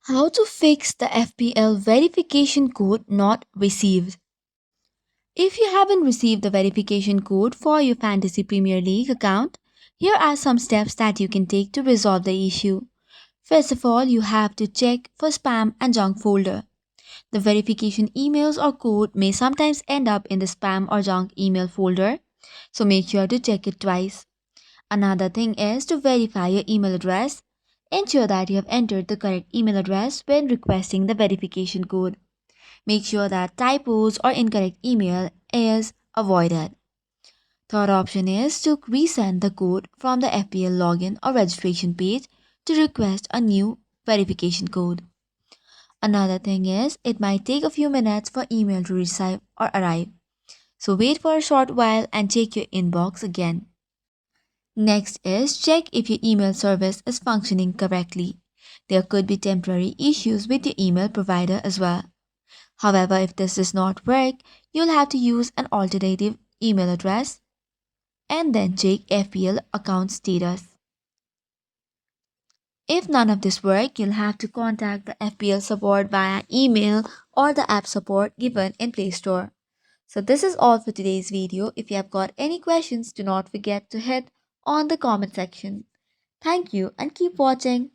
How to fix the FPL verification code not received. If you haven't received the verification code for your Fantasy Premier League account, here are some steps that you can take to resolve the issue. First of all, you have to check for spam and junk folder. The verification emails or code may sometimes end up in the spam or junk email folder, so make sure to check it twice. Another thing is to verify your email address. Ensure that you have entered the correct email address when requesting the verification code. Make sure that typos or incorrect email is avoided. Third option is to resend the code from the FPL login or registration page to request a new verification code. Another thing is it might take a few minutes for email to receive or arrive. So wait for a short while and check your inbox again. Next is check if your email service is functioning correctly. There could be temporary issues with your email provider as well. However, if this does not work, you'll have to use an alternative email address and then check FPL account status. If none of this work, you'll have to contact the FPL support via email or the app support given in Play Store. So this is all for today's video. If you have got any questions, do not forget to hit on the comment section. Thank you and keep watching.